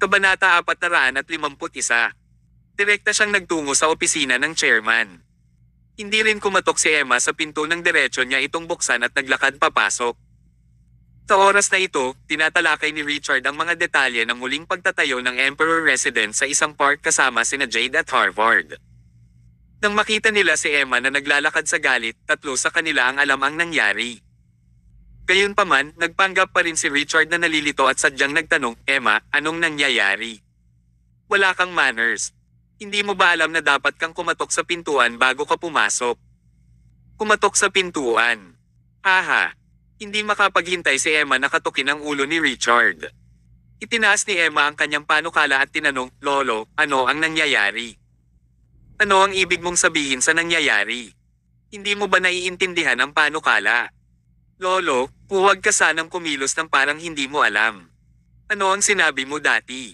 Kabanata 451. Direkta siyang nagtungo sa opisina ng chairman. Hindi rin kumatok si Emma sa pinto ng diretsyo niya itong buksan at naglakad papasok. Sa oras na ito, tinatalakay ni Richard ang mga detalye ng muling pagtatayo ng Emperor Residence sa isang park kasama sina Jade at Harvard. Nang makita nila si Emma na naglalakad sa galit, tatlo sa kanila ang alam ang nangyari. Gayunpaman, nagpanggap pa rin si Richard na nalilito at sadyang nagtanong, Emma, anong nangyayari? Wala kang manners. Hindi mo ba alam na dapat kang kumatok sa pintuan bago ka pumasok? Kumatok sa pintuan. Haha. Hindi makapaghintay si Emma na katukin ang ulo ni Richard. Itinaas ni Emma ang kanyang panukala at tinanong, Lolo, ano ang nangyayari? Ano ang ibig mong sabihin sa nangyayari? Hindi mo ba naiintindihan ang panukala? Lolo, huwag ka sanang kumilos ng parang hindi mo alam. Ano ang sinabi mo dati?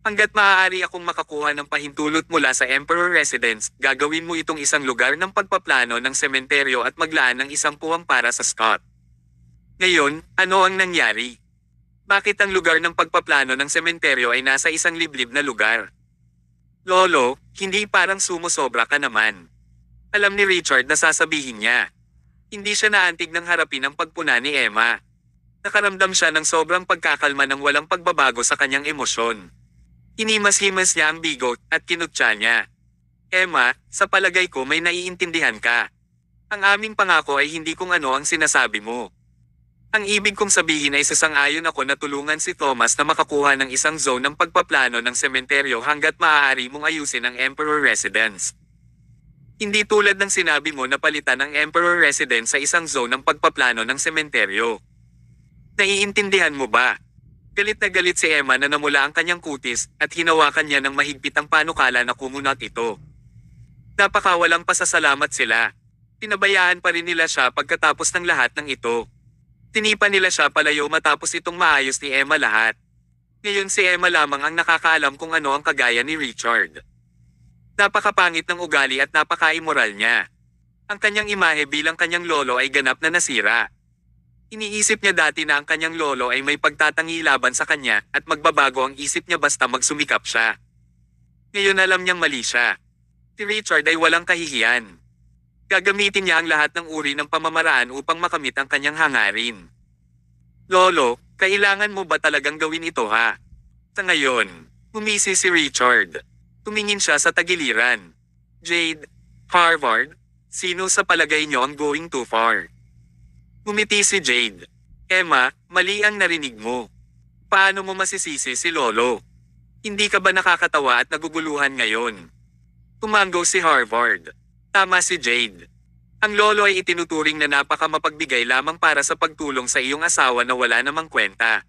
Hanggat maaari akong makakuha ng pahintulot mula sa Emperor Residence, gagawin mo itong isang lugar ng pagpaplano ng sementeryo at maglaan ng isang puwang para sa Scott. Ngayon, ano ang nangyari? Bakit ang lugar ng pagpaplano ng sementeryo ay nasa isang liblib na lugar? Lolo, hindi parang sumusobra ka naman. Alam ni Richard na sasabihin niya. Hindi siya naantig ng harapin ang pagpuna ni Emma. Nakaramdam siya ng sobrang pagkakalma ng walang pagbabago sa kanyang emosyon. Hinimas-himas niya ang bigot at kinutya niya. Emma, sa palagay ko may naiintindihan ka. Ang aming pangako ay hindi kung ano ang sinasabi mo. Ang ibig kong sabihin ay sasang-ayon ako na tulungan si Thomas na makakuha ng isang zone ng pagpaplano ng sementeryo hanggat maaari mong ayusin ang Emperor Residence. Hindi tulad ng sinabi mo na palitan ang Emperor Residence sa isang zone ng pagpaplano ng sementeryo. Naiintindihan mo ba? Galit na galit si Emma na namula ang kanyang kutis at hinawakan niya ng mahigpit ang panukala na kumunat ito. Napakawalang pasasalamat sila. Pinabayaan pa rin nila siya pagkatapos ng lahat ng ito. Tinipan nila siya palayo matapos itong maayos ni Emma lahat. Ngayon si Emma lamang ang nakakaalam kung ano ang kagaya ni Richard. Napakapangit ng ugali at napaka-immoral niya. Ang kanyang imahe bilang kanyang lolo ay ganap na nasira. Iniisip niya dati na ang kanyang lolo ay may pagtatangi laban sa kanya at magbabago ang isip niya basta magsumikap siya. Ngayon alam niyang mali siya. Si Richard ay walang kahihiyan. Gagamitin niya ang lahat ng uri ng pamamaraan upang makamit ang kanyang hangarin. Lolo, kailangan mo ba talagang gawin ito ha? Sa ngayon, humisi si Richard. Tumingin siya sa tagiliran. Jade, Harvard, sino sa palagay niyo ang going too far? Ngumiti si Jade. Emma, mali ang narinig mo. Paano mo masisisi si Lolo? Hindi ka ba nakakatawa at naguguluhan ngayon? Tumango si Harvard. Tama si Jade. Ang lolo ay itinuturing na napakamapagbigay lamang para sa pagtulong sa iyong asawa na wala namang kwenta.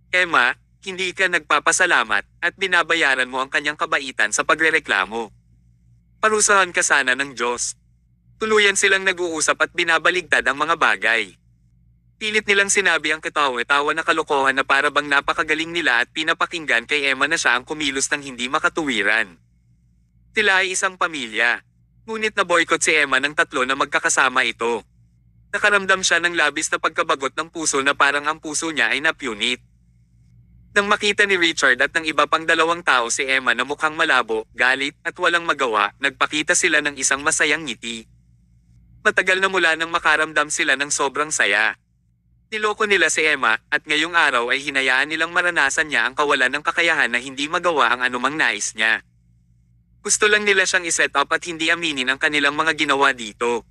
Emma, hindi ka nagpapasalamat at binabayaran mo ang kanyang kabaitan sa pagrereklamo. Parusahan ka sana ng Diyos. Tuluyan silang nag-uusap at binabaligtad ang mga bagay. Pilit nilang sinabi ang katawa-tawa na kalokohan na para bang napakagaling nila at pinapakinggan kay Emma na siya ang kumilos ng hindi makatuwiran. Sila ay isang pamilya. Ngunit na-boycott si Emma ng tatlo na magkakasama ito. Nakaramdam siya ng labis na pagkabagot ng puso na parang ang puso niya ay napunit. Nang makita ni Richard at ng iba pang dalawang tao si Emma na mukhang malabo, galit at walang magawa, nagpakita sila ng isang masayang ngiti. Matagal na mula nang makaramdam sila ng sobrang saya. Niloko nila si Emma at ngayong araw ay hinayaan nilang maranasan niya ang kawalan ng kakayahan na hindi magawa ang anumang nais niya. Gusto lang nila siyang iset up at hindi aminin ang kanilang mga ginawa dito.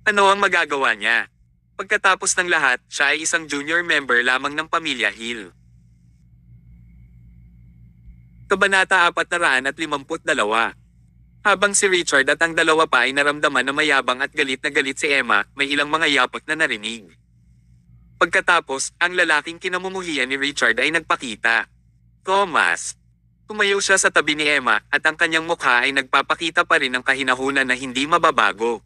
Ano ang magagawa niya? Pagkatapos ng lahat, siya ay isang junior member lamang ng pamilya Hill. Kabanata 452. Habang si Richard at ang dalawa pa ay naramdaman na mayabang at galit na galit si Emma, may ilang mga yapot na narinig. Pagkatapos, ang lalaking kinamumuhian ni Richard ay nagpakita. Thomas. Tumayo siya sa tabi ni Emma at ang kanyang mukha ay nagpapakita pa rin ng kahinahunan na hindi mababago.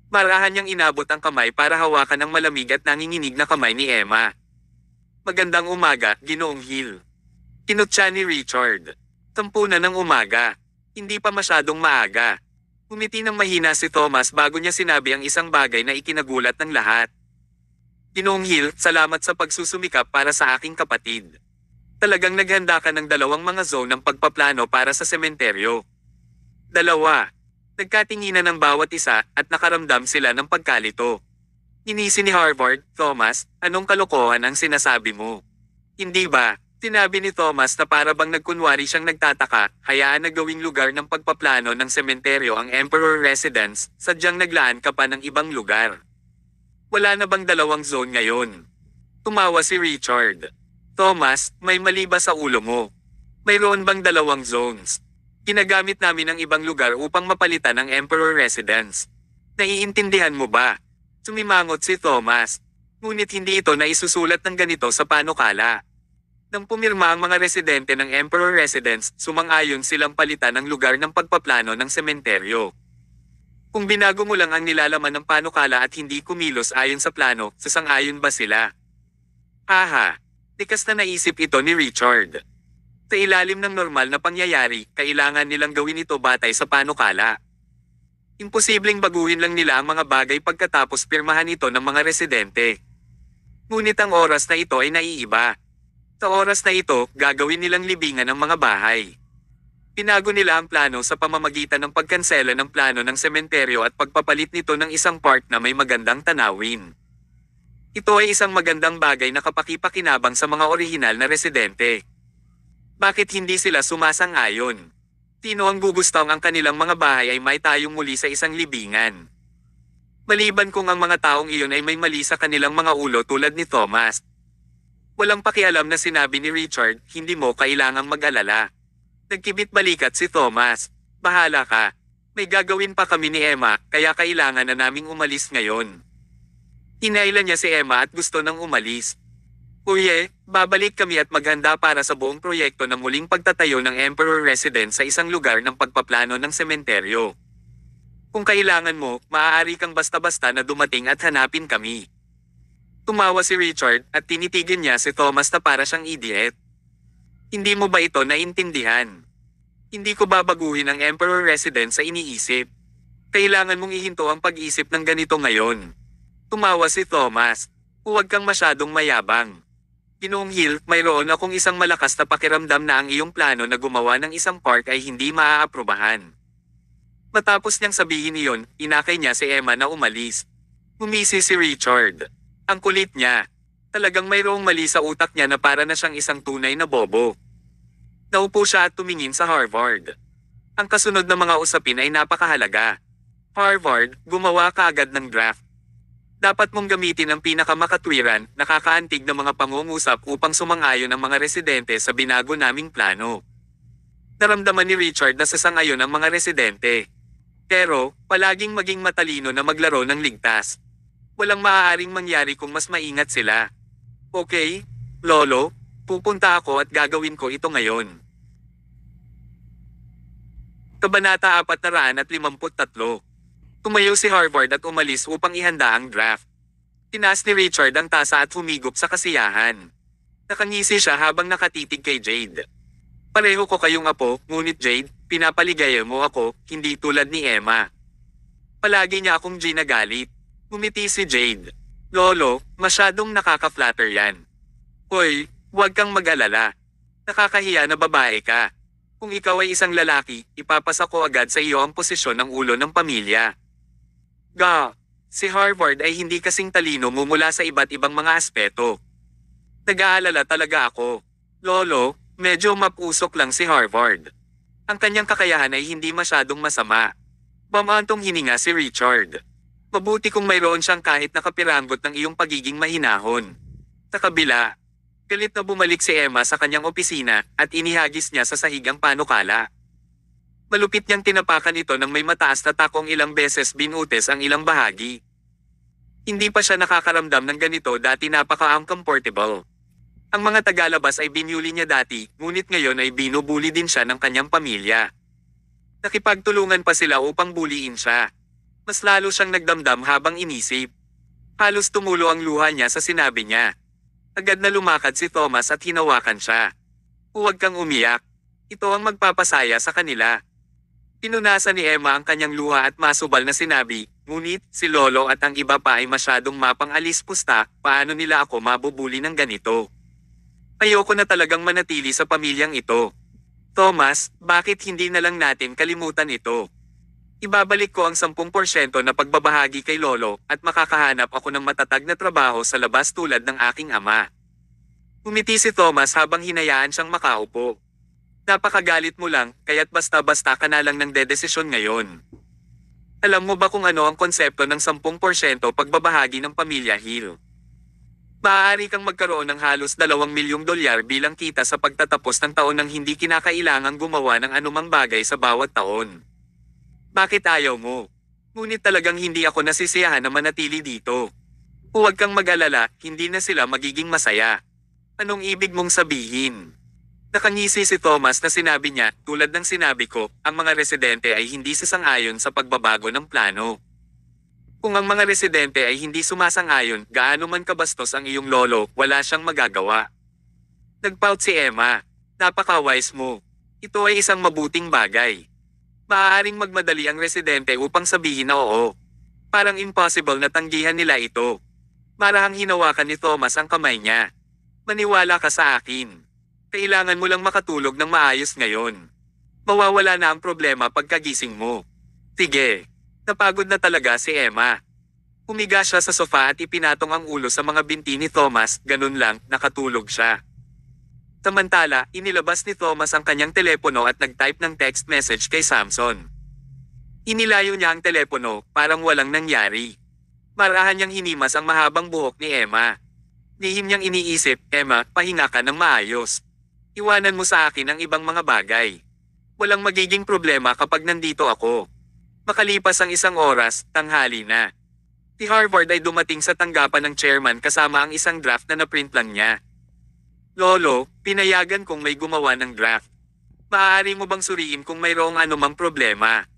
Marahan niyang inabot ang kamay para hawakan ang malamig at nanginginig na kamay ni Emma. Magandang umaga, Ginoong Hill. Kinutya ni Richard. 10 na ng umaga. Hindi pa masyadong maaga. Umiti ng mahina si Thomas bago niya sinabi ang isang bagay na ikinagulat ng lahat. Ginoong Hill, salamat sa pagsusumikap para sa aking kapatid. Talagang naghanda ka ng dalawang mga zone ng pagpaplano para sa sementeryo. Dalawa. Nagkatinginan ng bawat isa at nakaramdam sila ng pagkalito. Inisi ni Harvard, Thomas, anong kalokohan ang sinasabi mo? Hindi ba? Sinabi ni Thomas na para bang nagkunwari siyang nagtataka, hayaan na gawing lugar ng pagpaplano ng sementeryo ang Emperor Residence, sadyang naglaan ka pa ng ibang lugar. Wala na bang dalawang zone ngayon? Tumawa si Richard. Thomas, may mali ba sa ulo mo? Mayroon bang dalawang zones? Ginagamit namin ang ibang lugar upang mapalitan ang Emperor Residence. Naiintindihan mo ba? Sumimangot si Thomas. Ngunit hindi ito na isusulat ng ganito sa panukala. Nang pumirma ang mga residente ng Emperor Residence, sumang-ayon silang palitan ang lugar ng pagpaplano ng sementeryo. Kung binago mo lang ang nilalaman ng panukala at hindi kumilos ayon sa plano, sasang-ayon ba sila? Aha! Tikas na naisip ito ni Richard. Sa ilalim ng normal na pangyayari, kailangan nilang gawin ito batay sa panukala. Imposibleng baguhin lang nila ang mga bagay pagkatapos pirmahan ito ng mga residente. Ngunit ang oras na ito ay naiiba. Sa oras na ito, gagawin nilang libingan ang mga bahay. Pinago nila ang plano sa pamamagitan ng pagkansela ng plano ng sementeryo at pagpapalit nito ng isang park na may magandang tanawin. Ito ay isang magandang bagay na kapaki-pakinabang sa mga orihinal na residente. Bakit hindi sila sumasang-ayon? Sino ang gugustong ang kanilang mga bahay ay may tayong muli sa isang libingan? Maliban kung ang mga taong iyon ay may mali sa kanilang mga ulo tulad ni Thomas. Walang pakialam na sinabi ni Richard, hindi mo kailangang mag-alala. Nagkibit balikat si Thomas. Bahala ka. May gagawin pa kami ni Emma, kaya kailangan na naming umalis ngayon. Hinailan niya si Emma at gusto nang umalis. Uye, babalik kami at maghanda para sa buong proyekto ng muling pagtatayo ng Emperor Residence sa isang lugar ng pagpaplano ng sementeryo. Kung kailangan mo, maaari kang basta-basta na dumating at hanapin kami. Tumawa si Richard at tinitigin niya si Thomas na para siyang idiot. Hindi mo ba ito naintindihan? Hindi ko babaguhin ang Emperor Residence sa iniisip. Kailangan mong ihinto ang pag-isip ng ganito ngayon. Tumawa si Thomas. Huwag kang masyadong mayabang. Ginoong Hill, mayroon akong isang malakas na pakiramdam na ang iyong plano na gumawa ng isang park ay hindi maaaprobahan. Matapos niyang sabihin iyon, inakay niya si Emma na umalis. Umisi si Richard. Ang kulit niya. Talagang mayroong mali sa utak niya na para na siyang isang tunay na bobo. Naupo siya at tumingin sa Harvard. Ang kasunod na mga usapin ay napakahalaga. Harvard, gumawa ka agad ng draft. Dapat mong gamitin ang pinakamakatwiran, nakakaantig na mga pangungusap upang sumang-ayon ang mga residente sa binago naming plano. Naramdaman ni Richard na sasang-ayon ang mga residente. Pero, palaging maging matalino na maglaro ng ligtas. Walang maaaring mangyari kung mas maingat sila. Okay, Lolo, pupunta ako at gagawin ko ito ngayon. Kabanata 453. Tumayo si Harvard at umalis upang ihanda ang draft. Tinaas ni Richard ang tasa at humigop sa kasiyahan. Nakangisi siya habang nakatitig kay Jade. Pareho ko kayong apo, ngunit Jade, pinapaligaya mo ako, hindi tulad ni Emma. Palagi niya akong ginagalit. Ngumiti si Jade. Lolo, masyadong nakaka-flatter yan. Hoy, huwag kang mag-alala. Nakakahiya na babae ka. Kung ikaw ay isang lalaki, ipapasa ko agad sa iyo ang posisyon ng ulo ng pamilya. Si Harvard ay hindi kasing talino mumula sa iba't ibang mga aspeto. Nag-aalala talaga ako. Lolo, medyo mapusok lang si Harvard. Ang kanyang kakayahan ay hindi masyadong masama. Bamantong hininga si Richard. Mabuti kung mayroon siyang kahit nakapiranggot ng iyong pagiging mahinahon. Sa kabila, galit na bumalik si Emma sa kanyang opisina at inihagis niya sa sahig ang panukala. Malupit niyang tinapakan ito nang may mataas na takong ilang beses binutes ang ilang bahagi. Hindi pa siya nakakaramdam ng ganito dati napaka-uncomfortable. Ang mga tagalabas ay binuli niya dati, ngunit ngayon ay binubuli din siya ng kanyang pamilya. Nakipagtulungan pa sila upang buliin siya. Mas lalo siyang nagdamdam habang inisip. Halos tumulo ang luha niya sa sinabi niya. Agad na lumakad si Thomas at hinawakan siya. Huwag kang umiyak. Ito ang magpapasaya sa kanila. Pinunasan ni Emma ang kanyang luha at masubal na sinabi, ngunit si Lolo at ang iba pa ay masyadong mapang-alis pusta, paano nila ako mabubuli ng ganito? Ayoko na talagang manatili sa pamilyang ito. Thomas, bakit hindi na lang natin kalimutan ito? Ibabalik ko ang 10% na pagbabahagi kay Lolo at makakahanap ako ng matatag na trabaho sa labas tulad ng aking ama. Umiti si Thomas habang hinayaan siyang makaupo. Napakagalit mo lang, kaya't basta-basta ka na lang ng dedesisyon ngayon. Alam mo ba kung ano ang konsepto ng 10% pagbabahagi ng pamilya Hill? Maaari kang magkaroon ng halos $2 milyong bilang kita sa pagtatapos ng taon nang hindi kinakailangang gumawa ng anumang bagay sa bawat taon. Bakit ayaw mo? Ngunit talagang hindi ako nasisiyahan na manatili dito. Huwag kang mag-alala, hindi na sila magiging masaya. Anong ibig mong sabihin? Nakangisi si Thomas na sinabi niya, tulad ng sinabi ko, ang mga residente ay hindi sasang-ayon sa pagbabago ng plano. Kung ang mga residente ay hindi sumasang-ayon, gaano man kabastos ang iyong lolo, wala siyang magagawa. Nagpout si Emma. Napaka-wise mo. Ito ay isang mabuting bagay. Maaaring magmadali ang residente upang sabihin na oo. Parang impossible na tanggihan nila ito. Marahang hinawakan ni Thomas ang kamay niya. Maniwala ka sa akin. Kailangan mo lang makatulog ng maayos ngayon. Mawawala na ang problema pagkagising mo. Sige. Napagod na talaga si Emma. Humiga siya sa sofa at ipinatong ang ulo sa mga binti ni Thomas, ganun lang, nakatulog siya. Samantala, inilabas ni Thomas ang kanyang telepono at nag-type ng text message kay Samson. Inilayo niya ang telepono, parang walang nangyari. Marahan niyang hinimas ang mahabang buhok ni Emma. Lihim niyang iniisip, Emma, pahinga ka ng maayos. Iwanan mo sa akin ang ibang mga bagay. Walang magiging problema kapag nandito ako. Makalipas ang 1 oras, tanghali na. Si Harvard ay dumating sa tanggapan ng chairman kasama ang isang draft na naprint lang niya. Lolo, pinayagan kong may gumawa ng draft. Maaari mo bang suriin kung mayroong anumang problema?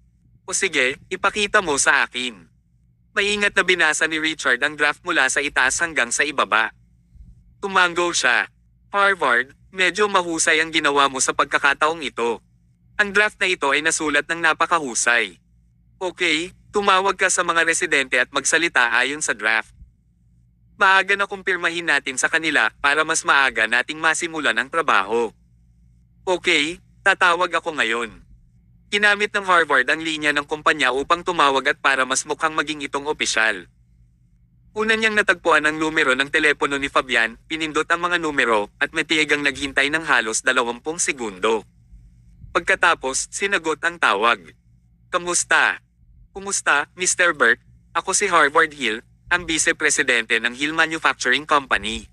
O sige, ipakita mo sa akin. Maingat na binasa ni Richard ang draft mula sa itaas hanggang sa ibaba. Tumango siya. Harvard, medyo mahusay ang ginawa mo sa pagkakataong ito. Ang draft na ito ay nasulat ng napakahusay. Okay, tumawag ka sa mga residente at magsalita ayon sa draft. Maaga na kumpirmahin natin sa kanila para mas maaga nating masimulan ang trabaho. Okay, tatawag ako ngayon. Ginamit ng Harvard ang linya ng kumpanya upang tumawag at para mas mukhang maging itong opisyal. Una niyang natagpuan ang numero ng telepono ni Fabian, pinindot ang mga numero at matiyagang naghintay ng halos 20 segundo. Pagkatapos, sinagot ang tawag. Kamusta? Kumusta, Mr. Burke? Ako si Harvard Hill, ang vice-presidente ng Hill Manufacturing Company.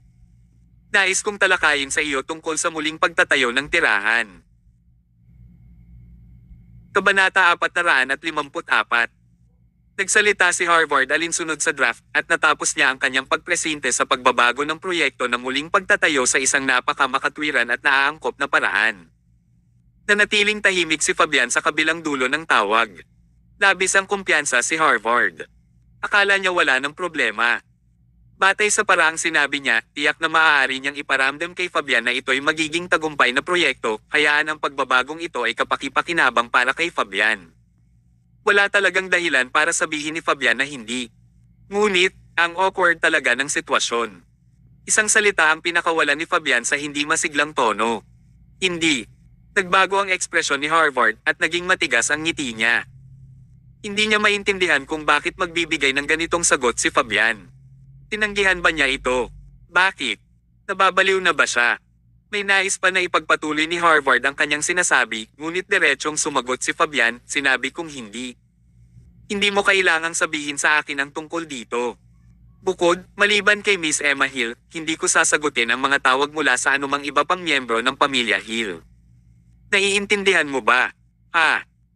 Nais kong talakayin sa iyo tungkol sa muling pagtatayo ng tirahan. Kabanata 454. Nagsalita si Harvard alinsunod sa draft at natapos niya ang kanyang pagpresente sa pagbabago ng proyekto ng muling pagtatayo sa isang napakamakatwiran at naaangkop na paraan. Nanatiling tahimik si Fabian sa kabilang dulo ng tawag. Labis ang kumpiyansa si Harvard. Akala niya wala ng problema. Batay sa paraang sinabi niya, tiyak na maaari niyang iparamdam kay Fabian na ito'y magiging tagumpay na proyekto, hayaan ang pagbabagong ito ay kapakipakinabang para kay Fabian. Wala talagang dahilan para sabihin ni Fabian na hindi. Ngunit, ang awkward talaga ng sitwasyon. Isang salita ang pinakawalan ni Fabian sa hindi masiglang tono. Hindi. Nagbago ang ekspresyon ni Harvard at naging matigas ang ngiti niya. Hindi niya maintindihan kung bakit magbibigay ng ganitong sagot si Fabian. Tinanggihan ba niya ito? Bakit? Nababaliw na ba siya? May nais pa na ipagpatuloy ni Harvard ang kanyang sinasabi, ngunit diretsong sumagot si Fabian, sinabi kong hindi. Hindi mo kailangang sabihin sa akin ang tungkol dito. Bukod, maliban kay Miss Emma Hill, hindi ko sasagutin ang mga tawag mula sa anumang iba pang miyembro ng pamilya Hill. Naiintindihan mo ba?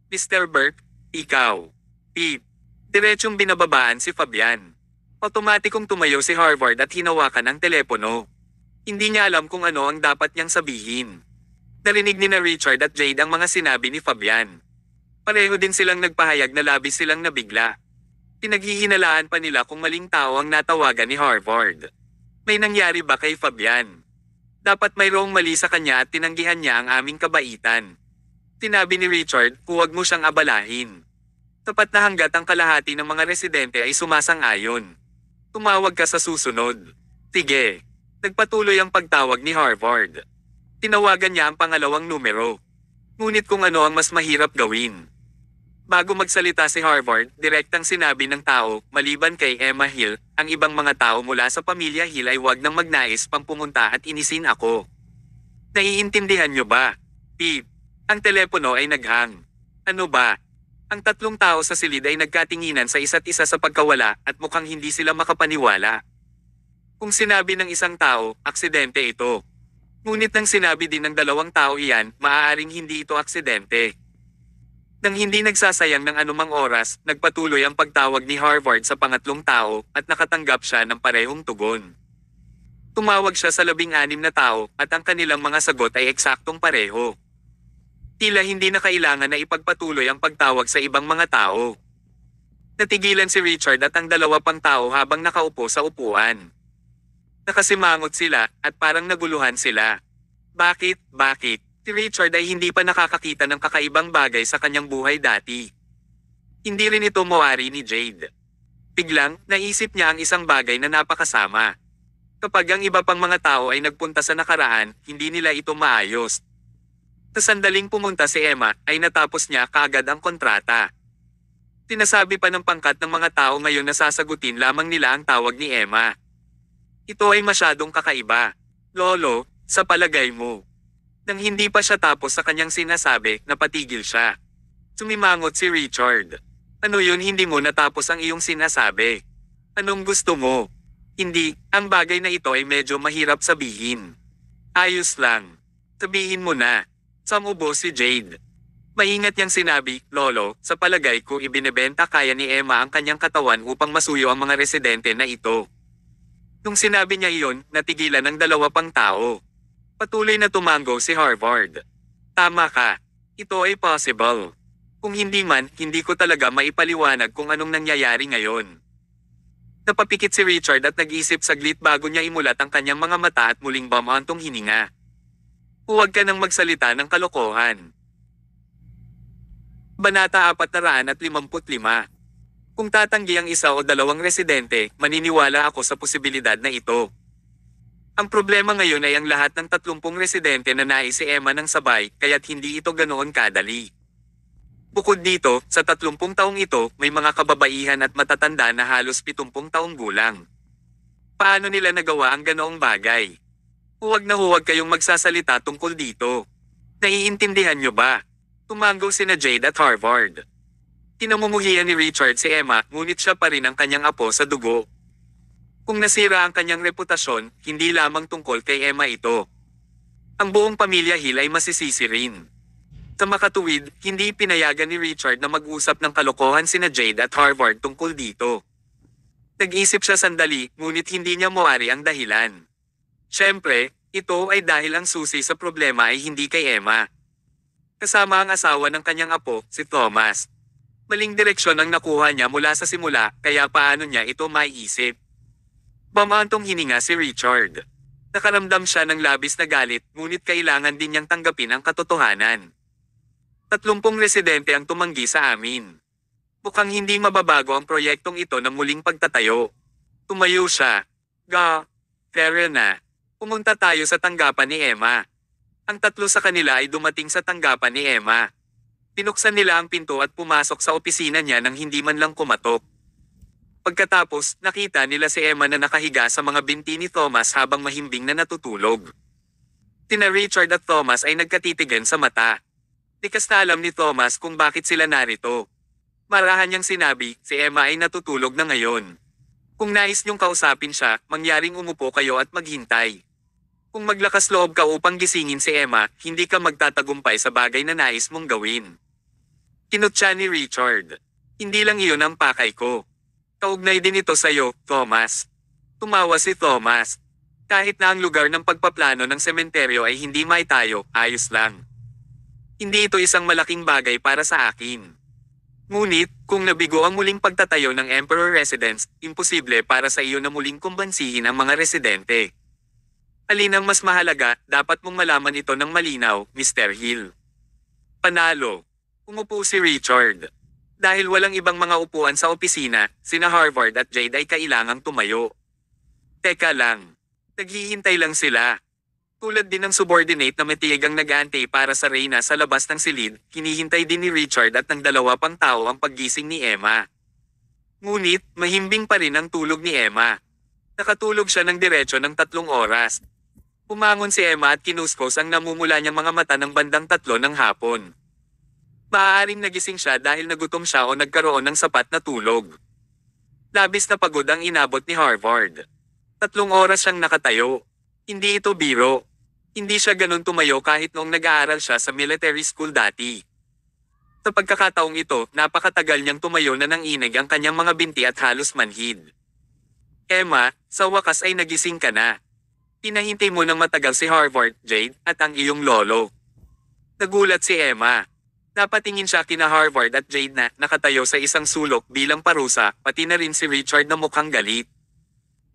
Mr. Burke, ikaw. Pete. Diretsong binababaan si Fabian. Otomatikong tumayo si Harvard at hinawakan ang telepono. Hindi niya alam kung ano ang dapat niyang sabihin. Narinig ni na Richard at Jade ang mga sinabi ni Fabian. Pareho din silang nagpahayag na labis silang nabigla. Pinaghihinalaan pa nila kung maling tao ang natawagan ni Harvard. May nangyari ba kay Fabian? Dapat mayroong mali sa kanya at tinanggihan niya ang aming kabaitan. Sinabi ni Richard, huwag mo siyang abalahin. Tapat na hanggat ang kalahati ng mga residente ay sumasang-ayon. Tumawag ka sa susunod. Sige. Nagpatuloy ang pagtawag ni Harvard. Tinawagan niya ang pangalawang numero. Ngunit kung ano ang mas mahirap gawin. Bago magsalita si Harvard, direktang sinabi ng tao, maliban kay Emma Hill, ang ibang mga tao mula sa pamilya Hill ay wag nang magnais pang pumunta at inisin ako. Naiintindihan niyo ba? Pip. Ang telepono ay naghang. Ano ba? Ang tatlong tao sa silid ay nagkatinginan sa isa't isa sa pagkawala at mukhang hindi sila makapaniwala. Kung sinabi ng isang tao, aksidente ito. Ngunit nang sinabi din ng dalawang tao iyan, maaaring hindi ito aksidente. Nang hindi nagsasayang ng anumang oras, nagpatuloy ang pagtawag ni Harvard sa pangatlong tao at nakatanggap siya ng parehong tugon. Tumawag siya sa 16 na tao at ang kanilang mga sagot ay eksaktong pareho. Tila hindi na kailangan na ipagpatuloy ang pagtawag sa ibang mga tao. Natigilan si Richard at ang dalawa pang tao habang nakaupo sa upuan. Nakasimangot sila at parang naguluhan sila. Bakit? Si Richard ay hindi pa nakakakita ng kakaibang bagay sa kanyang buhay dati. Hindi rin ito mawari ni Jade. Biglang, naisip niya ang isang bagay na napakasama. Kapag ang iba pang mga tao ay nagpunta sa nakaraan, hindi nila ito maayos. Sa sandaling pumunta si Emma, ay natapos niya kaagad ang kontrata. Sinasabi pa ng pangkat ng mga tao ngayon na sasagutin lamang nila ang tawag ni Emma. Ito ay masyadong kakaiba. Lolo, sa palagay mo. Nang hindi pa siya tapos sa kanyang sinasabi, napatigil siya. Sumimangot si Richard. Ano yun, hindi mo natapos ang iyong sinasabi? Anong gusto mo? Hindi, ang bagay na ito ay medyo mahirap sabihin. Ayos lang. Sabihin mo na. Samubo si Jade. Maingat niyang sinabi, Lolo, sa palagay ko ibinebenta kaya ni Emma ang kanyang katawan upang masuyo ang mga residente na ito. Nung sinabi niya iyon, natigilan ang dalawa pang tao. Patuloy na tumango si Harvard. Tama ka. Ito ay possible. Kung hindi man, hindi ko talaga maipaliwanag kung anong nangyayari ngayon. Napapikit si Richard at nag-isip saglit bago niya imulat ang kanyang mga mata at muling bumantong hininga. Huwag ka nang magsalita ng kalokohan. Banata 455. Kung tatanggi ang isa o dalawang residente, maniniwala ako sa posibilidad na ito. Ang problema ngayon ay ang lahat ng 30 residente na nais si Emma ng sabay, kaya't hindi ito ganoon kadali. Bukod dito, sa 30 taong ito, may mga kababaihan at matatanda na halos 70 taong gulang. Paano nila nagawa ang ganoong bagay? Huwag na huwag kayong magsasalita tungkol dito. Naiintindihan nyo ba? Tumango sina Jade at Harvard. Tinamumuhian ni Richard si Emma, ngunit siya pa rin ang kanyang apo sa dugo. Kung nasira ang kanyang reputasyon, hindi lamang tungkol kay Emma ito. Ang buong pamilya Hill ay masisisi rin. Sa makatuwid, hindi pinayagan ni Richard na mag-usap ng kalokohan sina Jade at Harvard tungkol dito. Nag-isip siya sandali, ngunit hindi niya mawari ang dahilan. Siyempre, ito ay dahil ang susi sa problema ay hindi kay Emma. Kasama ang asawa ng kanyang apo, si Thomas. Maling direksyon ang nakuha niya mula sa simula, kaya paano niya ito maiisip? Bumantong hininga si Richard. Nakaramdam siya ng labis na galit, ngunit kailangan din niyang tanggapin ang katotohanan. 30 residente ang tumanggi sa amin. Mukhang hindi mababago ang proyektong ito ng muling pagtatayo. Tumayo siya. Fair na. Pumunta tayo sa tanggapan ni Emma. Ang 3 sa kanila ay dumating sa tanggapan ni Emma. Pinuksan nila ang pinto at pumasok sa opisina niya nang hindi man lang kumatok. Pagkatapos, nakita nila si Emma na nakahiga sa mga binti ni Thomas habang mahimbing na natutulog. Tina Richard at Thomas ay nagkatitigan sa mata. Likas na alam ni Thomas kung bakit sila narito. Marahan niyang sinabi, si Emma ay natutulog na ngayon. Kung nais niyong kausapin siya, mangyaring umupo kayo at maghintay. Kung maglakas loob ka upang gisingin si Emma, hindi ka magtatagumpay sa bagay na nais mong gawin. Kinutya ni Richard. Hindi lang iyon ang pakay ko. Kaugnay din ito sa'yo, Thomas. Tumawa si Thomas. Kahit na ang lugar ng pagpaplano ng sementeryo ay hindi maitayo, ayos lang. Hindi ito isang malaking bagay para sa akin. Ngunit, kung nabigo ang muling pagtatayo ng Emperor Residence, imposible para sa iyo na muling kumbansihin ang mga residente. Alin ang mas mahalaga, dapat mong malaman ito ng malinaw, Mr. Hill. Panalo. Umupo si Richard. Dahil walang ibang mga upuan sa opisina, sina Harvard at Jade ay kailangang tumayo. Teka lang. Naghihintay lang sila. Tulad din ng subordinate na matiyagang nag-aantay para sa Reyna sa labas ng silid, hinihintay din ni Richard at ng dalawa pang tao ang paggising ni Emma. Ngunit, mahimbing pa rin ang tulog ni Emma. Nakatulog siya ng diretsyo ng 3 oras. Umangon si Emma at kinuskos ang namumula niyang mga mata ng bandang 3 ng hapon. Maaaring nagising siya dahil nagutom siya o nagkaroon ng sapat na tulog. Labis na pagod ang inabot ni Harvard. 3 oras siyang nakatayo. Hindi ito biro. Hindi siya ganun tumayo kahit noong nag-aaral siya sa military school dati. Sa pagkakataong ito, napakatagal niyang tumayo na nanginig ang kanyang mga binti at halos manhid. Emma, sa wakas ay nagising ka na. Pinahintay mo ng matagal si Harvard, Jade, at ang iyong lolo. Nagulat si Emma. Napatingin siya kina Harvard at Jade na nakatayo sa isang sulok bilang parusa, pati na rin si Richard na mukhang galit.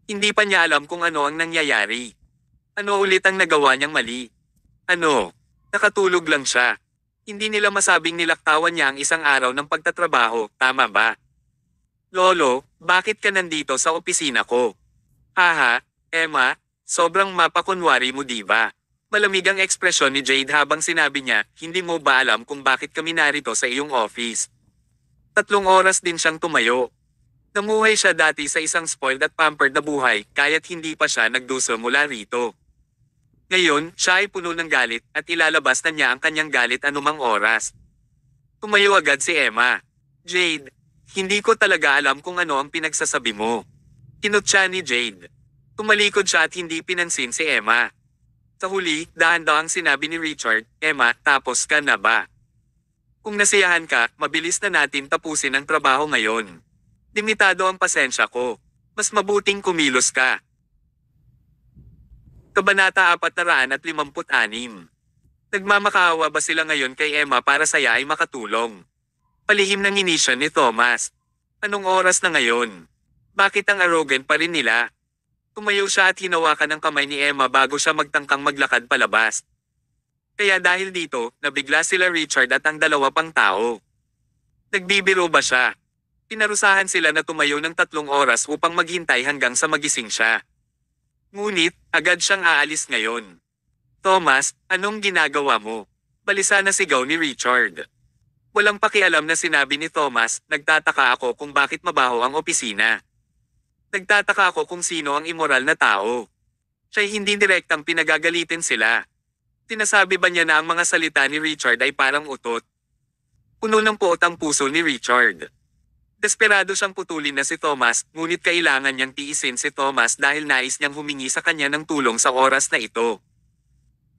Hindi pa niya alam kung ano ang nangyayari. Ano ulit ang nagawa niyang mali? Ano? Nakatulog lang siya. Hindi nila masabing nilaktawan niya ang isang araw ng pagtatrabaho, tama ba? Lolo, bakit ka nandito sa opisina ko? Haha, Emma, sobrang mapakunwari mo diba? Malamig ang ekspresyon ni Jade habang sinabi niya, hindi mo ba alam kung bakit kami narito sa iyong office? 3 oras din siyang tumayo. Namuhay siya dati sa isang spoiled at pampered na buhay, kaya't hindi pa siya nagduso mula rito. Ngayon, siya ay puno ng galit at ilalabas na niya ang kanyang galit anumang oras. Tumayo agad si Emma. Jade, hindi ko talaga alam kung ano ang pinagsasabi mo. Kinutya ni Jade. Tumalikod siya at hindi pinansin si Emma. Sa huli, dahan-dahang sinabi ni Richard, Emma, tapos ka na ba? Kung nasiyahan ka, mabilis na natin tapusin ang trabaho ngayon. Limitado ang pasensya ko. Mas mabuting kumilos ka. Kabanata 456. Nagmamakaawa ba sila ngayon kay Emma para saya ay makatulong? Palihim ng inisyo ni Thomas. Anong oras na ngayon? Bakit ang arrogant pa rin nila? Tumayo siya at hinawakan ang kamay ni Emma bago siya magtangkang maglakad palabas. Kaya dahil dito, nabigla sila Richard at ang dalawa pang tao. Nagbibiro ba siya? Pinarusahan sila na tumayo ng 3 oras upang maghintay hanggang sa magising siya. Ngunit, agad siyang aalis ngayon. Thomas, anong ginagawa mo? Balisa na sigaw ni Richard. Walang pakialam na sinabi ni Thomas, nagtataka ako kung bakit mabaho ang opisina. Nagtataka ako kung sino ang immoral na tao. Siya'y hindi direktang pinagagalitin sila. Sinasabi ba niya na ang mga salita ni Richard ay parang utot? Puno ng puot ang puso ni Richard. Desperado siyang putulin na si Thomas, ngunit kailangan niyang tiisin si Thomas dahil nais niyang humingi sa kanya ng tulong sa oras na ito.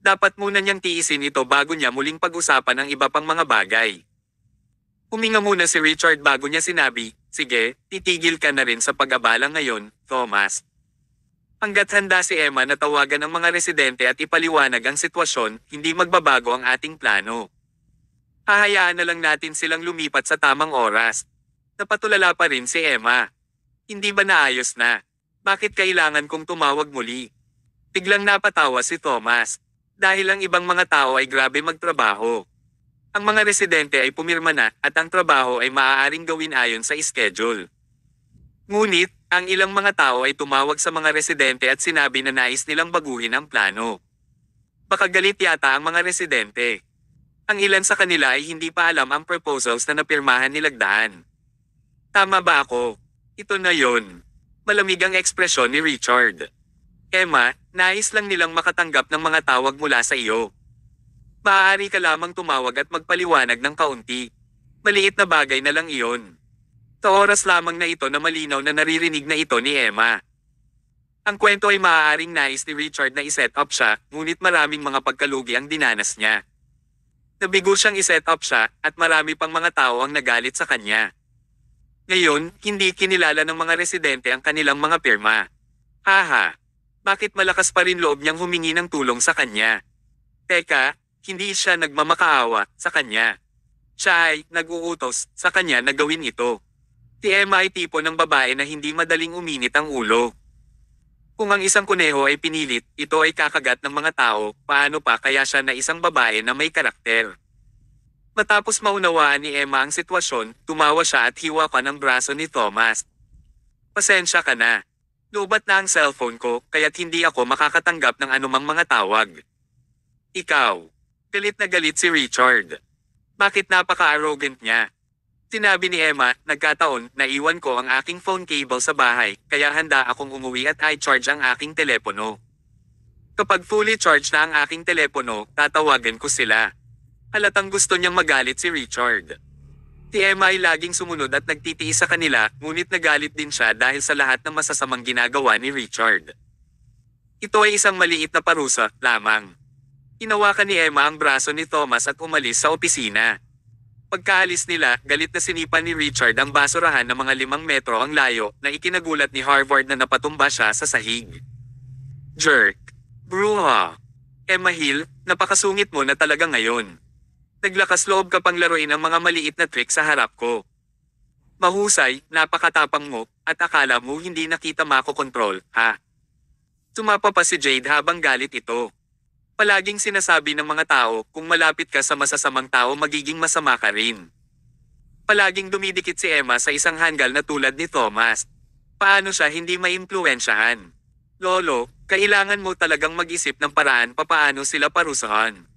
Dapat muna niyang tiisin ito bago niya muling pag-usapan ang iba pang mga bagay. Huminga muna si Richard bago niya sinabi, sige, titigil ka na rin sa pag-abala ngayon, Thomas. Hanggat handa si Emma na tawagan ang mga residente at ipaliwanag ang sitwasyon, hindi magbabago ang ating plano. Hahayaan na lang natin silang lumipat sa tamang oras. Napatulala pa rin si Emma. Hindi ba naayos na? Bakit kailangan kong tumawag muli? Biglang napatawa si Thomas. Dahil ang ibang mga tao ay grabe magtrabaho. Ang mga residente ay pumirma na at ang trabaho ay maaaring gawin ayon sa schedule. Ngunit, ang ilang mga tao ay tumawag sa mga residente at sinabi na nais nilang baguhin ang plano. Baka galit yata ang mga residente. Ang ilan sa kanila ay hindi pa alam ang proposals na napirmahan ni Lagdaan. Tama ba ako? Ito na yon. Malamig ang ekspresyon ni Richard. Emma, nais lang nilang makatanggap ng mga tawag mula sa iyo. Maaari ka lamang tumawag at magpaliwanag ng kaunti. Maliit na bagay na lang iyon. Sa oras lamang na ito na malinaw na naririnig na ito ni Emma. Ang kwento ay maaaring nais ni Richard na iset up siya, ngunit maraming mga pagkalugi ang dinanas niya. Nabigo siyang iset up siya, at marami pang mga tao ang nagalit sa kanya. Ngayon, hindi kinilala ng mga residente ang kanilang mga pirma. Haha, bakit malakas pa rin loob niyang humingi ng tulong sa kanya? Teka, hindi siya nagmamakaawa sa kanya. Siya ay nag-uutos sa kanya na gawin ito. Si Emma ay tipo ng babae na hindi madaling uminit ang ulo. Kung ang isang kuneho ay pinilit, ito ay kakagat ng mga tao, paano pa kaya siya na isang babae na may karakter? Matapos maunawaan ni Emma ang sitwasyon, tumawa siya at hiwakan ang braso ni Thomas. Pasensya ka na. Lobat na ang cellphone ko, kaya't hindi ako makakatanggap ng anumang mga tawag. Ikaw. Galit na galit si Richard. Bakit napaka-arrogant niya? Sinabi ni Emma, nagkataon, naiwan ko ang aking phone cable sa bahay, kaya handa akong umuwi at i-charge ang aking telepono. Kapag fully charged na ang aking telepono, tatawagan ko sila. Halatang gusto niyang magalit si Richard. Si Emma ay laging sumunod at nagtitiis sa kanila, ngunit nagalit din siya dahil sa lahat ng masasamang ginagawa ni Richard. Ito ay isang maliit na parusa, lamang. Hinawakan ni Emma ang braso ni Thomas at umalis sa opisina. Pagkaalis nila, galit na sinipan ni Richard ang basurahan ng mga 5 metro ang layo na ikinagulat ni Harvard na napatumba siya sa sahig. Jerk. Bruha. Emma Hill, napakasungit mo na talaga ngayon. Naglakas loob ka pang laruin ang mga maliit na trick sa harap ko. Mahusay, napakatapang mo, at akala mo hindi nakita makokontrol, ha? Tumapa pa si Jade habang galit ito. Palaging sinasabi ng mga tao, kung malapit ka sa masasamang tao magiging masama ka rin. Palaging dumidikit si Emma sa isang hanggal na tulad ni Thomas. Paano siya hindi maimpluwensyahan? Lolo, kailangan mo talagang mag-isip ng paraan papaano sila parusahan.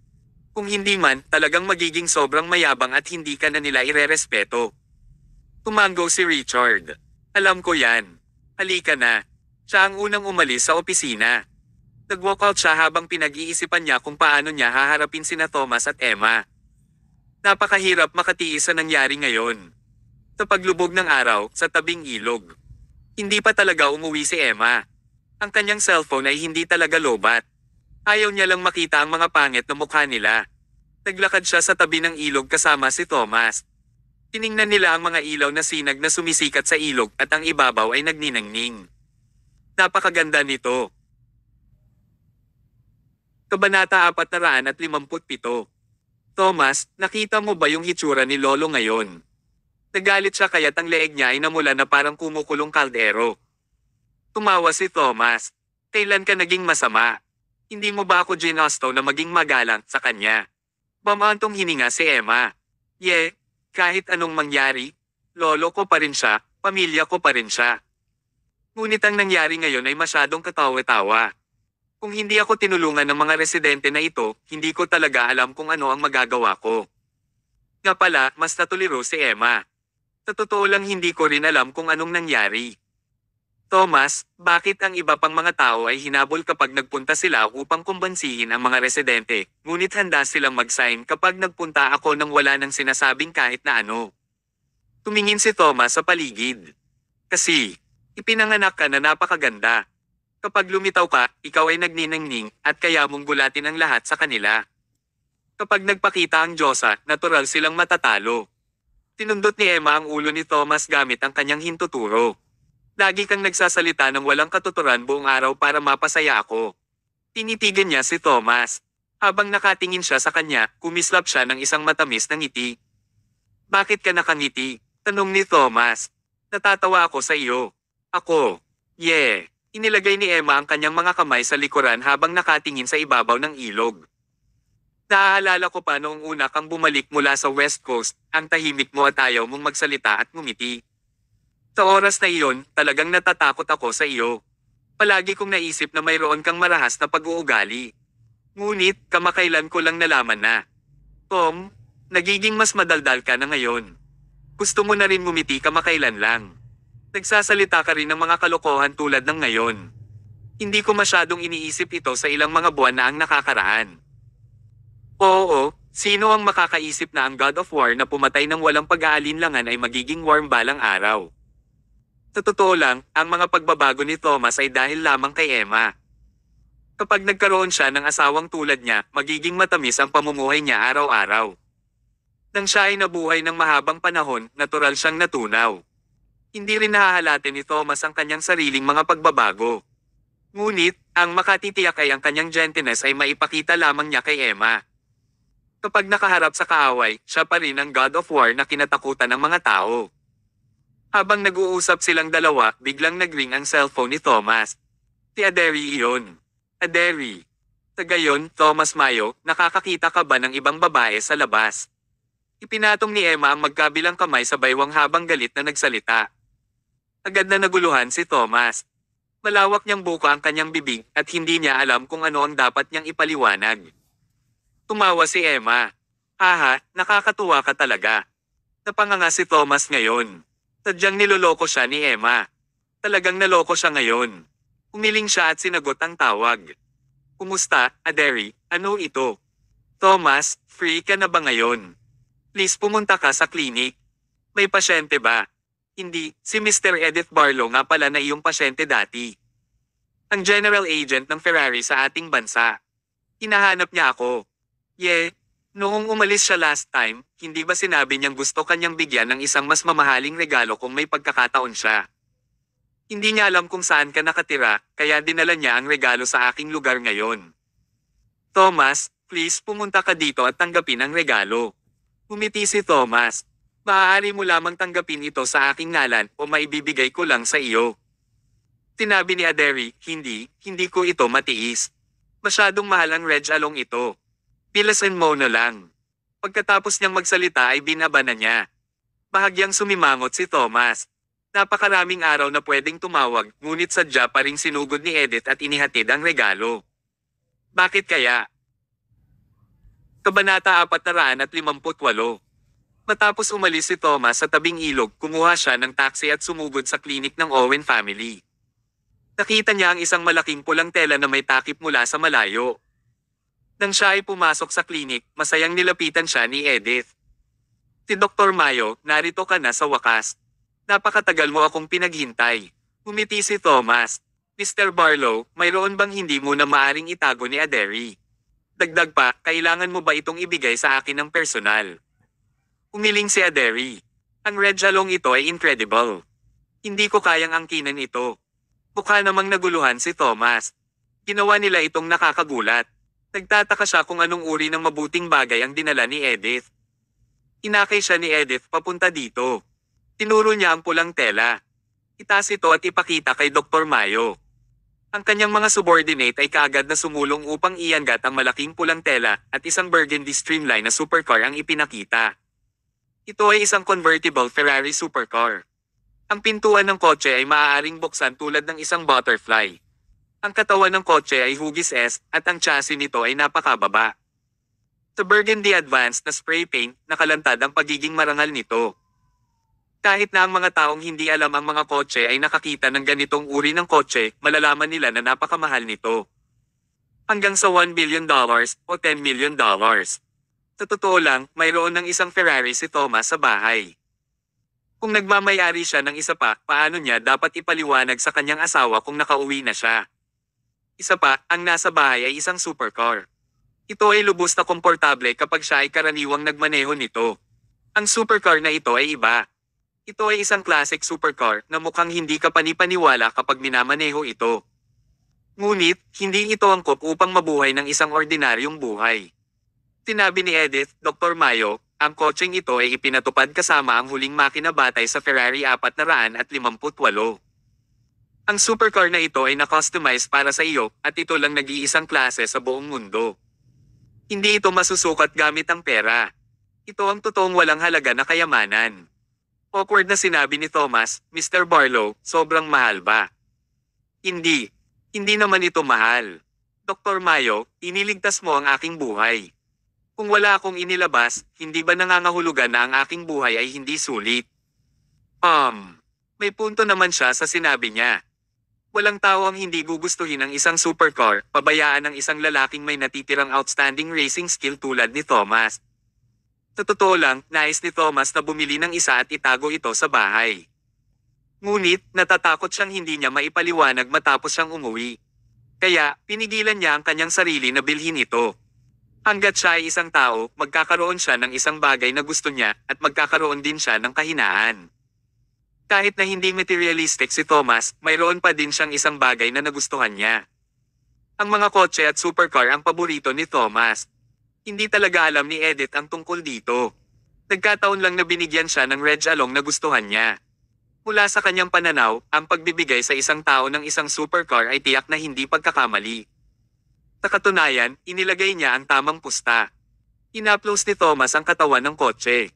Kung hindi man, talagang magiging sobrang mayabang at hindi ka na nila irerespeto. Tumango si Richard. Alam ko yan. Halika na. Siya ang unang umalis sa opisina. Nag-walkout siya habang pinag-iisipan niya kung paano niya haharapin sina Thomas at Emma. Napakahirap makatiis sa nangyari ngayon. Sa paglubog ng araw, sa tabing ilog. Hindi pa talaga umuwi si Emma. Ang kanyang cellphone ay hindi talaga lobat. Ayaw niya lang makita ang mga pangit na mukha nila. Naglakad siya sa tabi ng ilog kasama si Thomas. Tiningnan nila ang mga ilaw na sinag na sumisikat sa ilog at ang ibabaw ay nagniningning. Napakaganda nito. Kabanata 457. Thomas, nakita mo ba yung hitsura ni Lolo ngayon? Nagalit siya kaya't ang leeg niya ay namula na parang kumukulong kaldero. Tumawa si Thomas. Kailan ka naging masama? Hindi mo ba ako ginusto na maging magalang sa kanya? Bamantong hininga si Emma. Kahit anong mangyari, lolo ko pa rin siya, pamilya ko pa rin siya. Ngunit ang nangyari ngayon ay masyadong katawa-tawa. Kung hindi ako tinulungan ng mga residente na ito, hindi ko talaga alam kung ano ang magagawa ko. Nga pala, mas natuliro si Emma. Sa totoo lang hindi ko rin alam kung anong nangyari. Thomas, bakit ang iba pang mga tao ay hinabol kapag nagpunta sila upang kumbansihin ang mga residente, ngunit handa silang mag-sign kapag nagpunta ako nang wala nang sinasabing kahit na ano? Tumingin si Thomas sa paligid. Kasi, ipinanganak ka na napakaganda. Kapag lumitaw ka, ikaw ay nagniningning at kaya mong gulatin ang lahat sa kanila. Kapag nagpakita ang Diyosa, natural silang matatalo. Tinundot ni Emma ang ulo ni Thomas gamit ang kanyang hintuturo. Lagi kang nagsasalita ng walang katuturan buong araw para mapasaya ako. Tinitigan niya si Thomas. Habang nakatingin siya sa kanya, kumislap siya ng isang matamis na ngiti. Bakit ka nakangiti? Tanong ni Thomas. Natatawa ako sa iyo. Ako. Inilagay ni Emma ang kanyang mga kamay sa likuran habang nakatingin sa ibabaw ng ilog. Naaalala ko pa noong una kang bumalik mula sa West Coast, ang tahimik mo at ayaw mong magsalita at ngumiti. Sa oras na iyon, talagang natatakot ako sa iyo. Palagi kong naisip na mayroon kang marahas na pag-uugali. Ngunit, kamakailan ko lang nalaman na. Tom, nagiging mas madaldal ka na ngayon. Gusto mo na rin ngumiti kamakailan lang. Nagsasalita ka rin ng mga kalokohan tulad ng ngayon. Hindi ko masyadong iniisip ito sa ilang mga buwan na ang nakakaraan. Oo, sino ang makakaisip na ang God of War na pumatay ng walang pag-aalinlangan ay magiging warm balang araw? Sa totoo lang, ang mga pagbabago ni Thomas ay dahil lamang kay Emma. Kapag nagkaroon siya ng asawang tulad niya, magiging matamis ang pamumuhay niya araw-araw. Nang siya ay nabuhay ng mahabang panahon, natural siyang natunaw. Hindi rin nahahalate ni Thomas ang kanyang sariling mga pagbabago. Ngunit, ang makatitiyak ay ang kanyang gentleness ay maipakita lamang niya kay Emma. Kapag nakaharap sa kaaway, siya pa rin ang God of War na kinatakutan ng mga tao. Habang nag-uusap silang dalawa, biglang nagring ang cellphone ni Thomas. Si Aderi iyon. Aderi. Sa gayon, Thomas Mayo, nakakakita ka ba ng ibang babae sa labas? Ipinatong ni Emma ang magkabilang kamay sa baywang habang galit na nagsalita. Agad na naguluhan si Thomas. Malawak niyang buka ang kanyang bibig at hindi niya alam kung ano ang dapat niyang ipaliwanag. Tumawa si Emma. Haha, nakakatuwa ka talaga. Napanganga si Thomas ngayon. Sadyang niloloko siya ni Emma. Talagang naloko siya ngayon. Umiling siya at sinagot ang tawag. Kumusta, Aderi? Ano ito? Thomas, free ka na ba ngayon? Please pumunta ka sa klinik. May pasyente ba? Hindi, si Mr. Edith Barlow nga pala na iyong pasyente dati. Ang general agent ng Ferrari sa ating bansa. Hinahanap niya ako. Noong umalis siya last time, hindi ba sinabi niyang gusto kanyang bigyan ng isang mas mamahaling regalo kung may pagkakataon siya? Hindi niya alam kung saan ka nakatira, kaya dinala niya ang regalo sa aking lugar ngayon. Thomas, please pumunta ka dito at tanggapin ang regalo. Umiti si Thomas. Maaari mo lamang tanggapin ito sa aking ngalan o maibibigay ko lang sa iyo. Sinabi ni Aderi, hindi ko ito matiis. Masyadong mahal ang Reg Along ito. Pilasin mo na lang. Pagkatapos niyang magsalita ay binaba na niya. Bahagyang sumimangot si Thomas. Napakaraming araw na pwedeng tumawag, ngunit sadya pa ring sinugod ni Edith at inihatid ang regalo. Bakit kaya? Kabanata 458. Matapos umalis si Thomas sa tabing ilog, kumuha siya ng taxi at sumugod sa klinik ng Owen family. Nakita niya ang isang malaking pulang tela na may takip mula sa malayo. Nang siya ay pumasok sa klinik, masayang nilapitan siya ni Edith. Si Dr. Mayo, narito ka na sa wakas. Napakatagal mo akong pinaghintay. Umiti si Thomas. Mr. Barlow, mayroon bang hindi mo na maaring itago ni Aderi? Dagdag pa, kailangan mo ba itong ibigay sa akin ng personal? Umiling si Aderi. Ang Reg Along ito ay incredible. Hindi ko kayang angkinan ito. Mukha namang naguluhan si Thomas. Ginawa nila itong nakakagulat. Nagtataka siya kung anong uri ng mabuting bagay ang dinala ni Edith. Inakay siya ni Edith papunta dito. Tinuro niya ang pulang tela. Itaas ito at ipakita kay Dr. Mayo. Ang kanyang mga subordinate ay kaagad na sumulong upang iangat ang malaking pulang tela at isang burgundy streamline na supercar ang ipinakita. Ito ay isang convertible Ferrari supercar. Ang pintuan ng kotse ay maaaring buksan tulad ng isang butterfly. Ang katawan ng kotse ay hugis S at ang chassis nito ay napakababa. Sa burgundy advanced na spray paint, nakalantad ang pagiging marangal nito. Kahit na ang mga taong hindi alam ang mga kotse ay nakakita ng ganitong uri ng kotse, malalaman nila na napakamahal nito. Hanggang sa $1 billion o $10 million. Sa totoo lang, mayroon ng isang Ferrari si Thomas sa bahay. Kung nagmamayari siya ng isa pa, paano niya dapat ipaliwanag sa kanyang asawa kung nakauwi na siya? Isa pa, ang nasa bahay ay isang supercar. Ito ay lubos na komportable kapag siya ay karaniwang nagmaneho nito. Ang supercar na ito ay iba. Ito ay isang classic supercar na mukhang hindi ka panipaniwala kapag minamaneho ito. Ngunit, hindi ito angkop upang mabuhay ng isang ordinaryong buhay. Sinabi ni Edith, Dr. Mayo, ang kotseng ito ay ipinatupad kasama ang huling makina batay sa Ferrari 458. Ang supercar na ito ay na-customize para sa iyo at ito lang nag-iisang klase sa buong mundo. Hindi ito masusukat gamit ang pera. Ito ang totoong walang halaga na kayamanan. Awkward na sinabi ni Thomas, Mr. Barlow, sobrang mahal ba? Hindi. Hindi naman ito mahal. Dr. Mayo, iniligtas mo ang aking buhay. Kung wala akong inilabas, hindi ba nangangahulugan na ang aking buhay ay hindi sulit? May punto naman siya sa sinabi niya. Walang tao ang hindi gugustuhin ng isang supercar, pabayaan ng isang lalaking may natitirang outstanding racing skill tulad ni Thomas. Sa totoo lang, nais ni Thomas na bumili ng isa at itago ito sa bahay. Ngunit, natatakot siyang hindi niya maipaliwanag matapos siyang umuwi. Kaya, pinigilan niya ang kanyang sarili na bilhin ito. Hanggat siya ay isang tao, magkakaroon siya ng isang bagay na gusto niya at magkakaroon din siya ng kahinaan. Kahit na hindi materialistic si Thomas, mayroon pa din siyang isang bagay na nagustuhan niya. Ang mga kotse at supercar ang paborito ni Thomas. Hindi talaga alam ni Edith ang tungkol dito. Nagkataon lang na binigyan siya ng Reg Along na gustuhan niya. Mula sa kanyang pananaw, ang pagbibigay sa isang tao ng isang supercar ay tiyak na hindi pagkakamali. Sa katunayan, inilagay niya ang tamang pusta. Inaplos ni Thomas ang katawan ng kotse.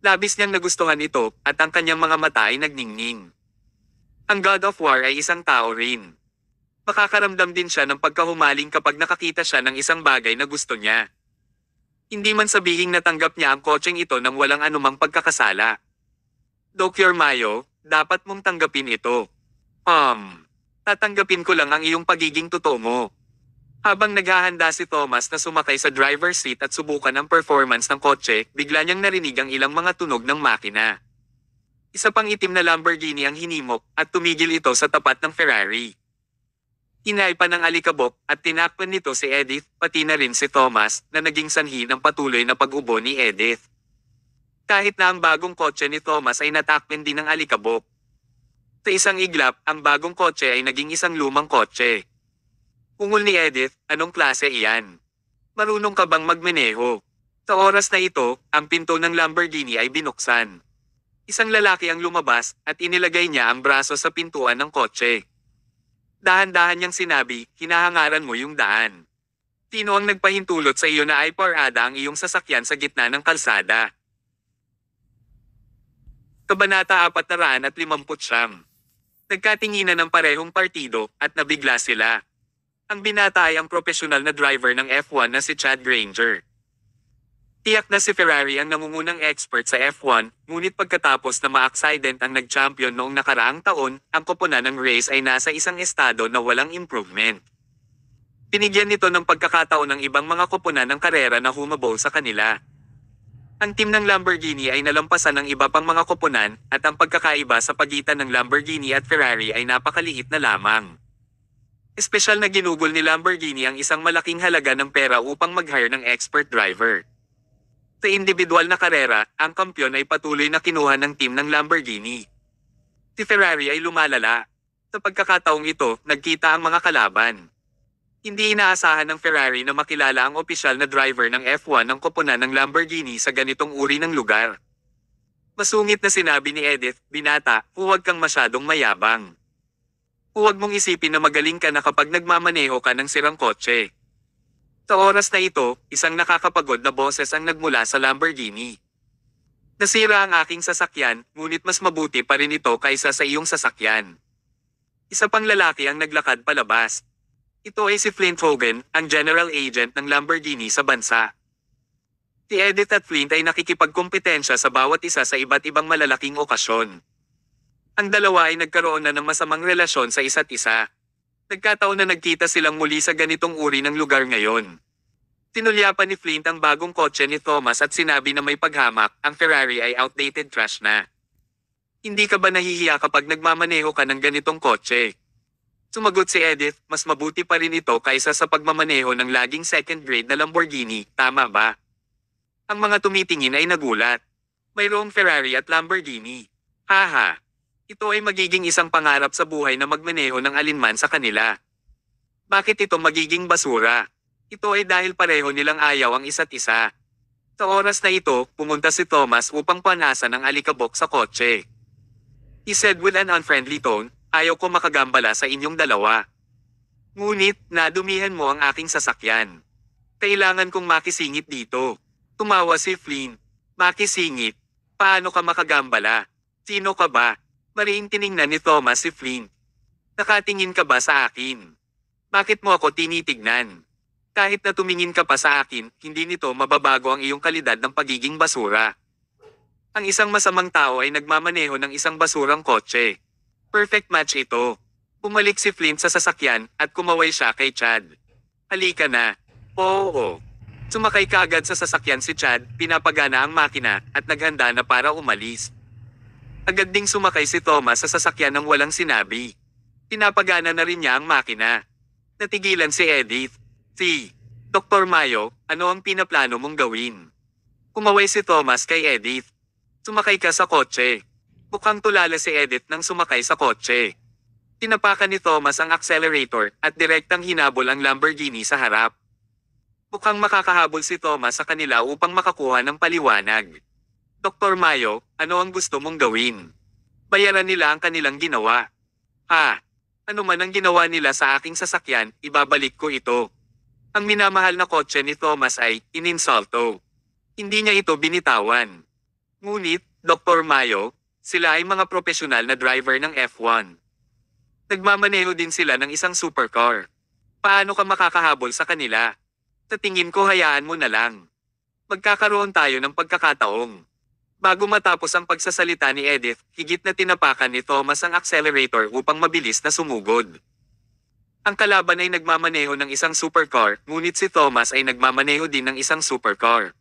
Labis niyang nagustuhan ito, at ang kanyang mga mata ay nagningning. Ang God of War ay isang tao rin. Makakaramdam din siya ng pagkahumaling kapag nakakita siya ng isang bagay na gusto niya. Hindi man sabihing natanggap niya ang kotseng ito nang walang anumang pagkakasala. Dr. Mayo, dapat mong tanggapin ito. Tatanggapin ko lang ang iyong pagiging totoo mo. Habang naghahanda si Thomas na sumakay sa driver's seat at subukan ang performance ng kotse, bigla niyang narinig ang ilang mga tunog ng makina. Isa pang itim na Lamborghini ang hinimok at tumigil ito sa tapat ng Ferrari. Hinay pa ng alikabok at tinakpan nito si Edith, pati na rin si Thomas, na naging sanhi ng patuloy na pag-ubo ni Edith. Kahit na ang bagong kotse ni Thomas ay natakpan din ng alikabok. Sa isang iglap, ang bagong kotse ay naging isang lumang kotse. Ungol ni Edith, anong klase iyan? Marunong ka bang magmaneho? Sa oras na ito, ang pinto ng Lamborghini ay binuksan. Isang lalaki ang lumabas at inilagay niya ang braso sa pintuan ng kotse. Dahan-dahan niyang sinabi, hinahangaran mo yung daan. Sino ang nagpahintulot sa iyo na ay parada ang iyong sasakyan sa gitna ng kalsada? Kabanata 459. Nagkatinginan ng parehong partido at nabigla sila. Ang binata ay ang profesional na driver ng F1 na si Chad Granger. Tiyak na si Ferrari ang nangungunang expert sa F1, ngunit pagkatapos na ma-accident ang nag-champion noong nakaraang taon, ang koponan ng race ay nasa isang estado na walang improvement. Binigyan nito ng pagkakataon ng ibang mga koponan ng karera na humabol sa kanila. Ang team ng Lamborghini ay nalampasan ng iba pang mga koponan at ang pagkakaiba sa pagitan ng Lamborghini at Ferrari ay napakaliit na lamang. Espesyal na ginugol ni Lamborghini ang isang malaking halaga ng pera upang mag-hire ng expert driver. Sa individual na karera, ang kampyon ay patuloy na kinuha ng team ng Lamborghini. Si Ferrari ay lumalala. Sa pagkakataong ito, nagkita ang mga kalaban. Hindi inaasahan ng Ferrari na makilala ang opisyal na driver ng F1 ng koponan ng Lamborghini sa ganitong uri ng lugar. Masungit na sinabi ni Edith, binata, huwag kang masyadong mayabang. Huwag mong isipin na magaling ka na kapag nagmamaneho ka ng sirang kotse. Sa oras na ito, isang nakakapagod na boses ang nagmula sa Lamborghini. Nasira ang aking sasakyan, ngunit mas mabuti pa rin ito kaysa sa iyong sasakyan. Isa pang lalaki ang naglakad palabas. Ito ay si Flint Hogan, ang general agent ng Lamborghini sa bansa. Si Edith at Flint ay nakikipagkompetensya sa bawat isa sa iba't ibang malalaking okasyon. Ang dalawa ay nagkaroon na ng masamang relasyon sa isa't isa. Nagkataon na nagkita silang muli sa ganitong uri ng lugar ngayon. Tinulyapan ni Flint ang bagong kotse ni Thomas at sinabi na may paghamak, ang Ferrari ay outdated trash na. Hindi ka ba nahihiya kapag nagmamaneho ka ng ganitong kotse? Sumagot si Edith, mas mabuti pa rin ito kaysa sa pagmamaneho ng laging second grade na Lamborghini, tama ba? Ang mga tumitingin ay nagulat. Mayroong Ferrari at Lamborghini. Haha. Ito ay magiging isang pangarap sa buhay na magmaneho ng alinman sa kanila. Bakit ito magiging basura? Ito ay dahil pareho nilang ayaw ang isa't isa. Sa oras na ito, pumunta si Thomas upang panasan ang alikabok sa kotse. He said with an unfriendly tone, ayaw ko makagambala sa inyong dalawa. Ngunit, nadumihan mo ang aking sasakyan. Kailangan kong makisingit dito. Tumawa si Flynn. Makisingit? Paano ka makagambala? Sino ka ba? Mariing tiningnan ni Thomas si Flynn. Nakatingin ka ba sa akin? Bakit mo ako tinitignan? Kahit na tumingin ka pa sa akin, hindi nito mababago ang iyong kalidad ng pagiging basura. Ang isang masamang tao ay nagmamaneho ng isang basurang kotse. Perfect match ito. Bumalik si Flint sa sasakyan at kumaway siya kay Chad. Halika na. Oo. Sumakay kaagad sa sasakyan si Chad, pinapagana ang makina at naghanda na para umalis. Agad ding sumakay si Thomas sa sasakyan ng walang sinabi. Pinapagana na rin niya ang makina. Natigilan si Edith. Dr. Mayo, ano ang pinaplano mong gawin? Kumaway si Thomas kay Edith. Sumakay ka sa kotse. Mukhang tulala si Edith nang sumakay sa kotse. Tinapakan ni Thomas ang accelerator at direktang hinabol ang Lamborghini sa harap. Mukhang makakahabol si Thomas sa kanila upang makakuha ng paliwanag. Dr. Mayo, ano ang gusto mong gawin? Bayaran nila ang kanilang ginawa. Ano man ang ginawa nila sa aking sasakyan, ibabalik ko ito. Ang minamahal na kotse ni Thomas ay ininsulto. Hindi niya ito binitawan. Ngunit, Dr. Mayo, sila ay mga profesional na driver ng F1. Nagmamaneho din sila ng isang supercar. Paano ka makakahabol sa kanila? Sa tingin ko hayaan mo na lang. Magkakaroon tayo ng pagkakataong. Bago matapos ang pagsasalita ni Edith, higit na tinapakan ni Thomas ang accelerator upang mabilis na sumugod. Ang kalaban ay nagmamaneho ng isang supercar, ngunit si Thomas ay nagmamaneho din ng isang supercar.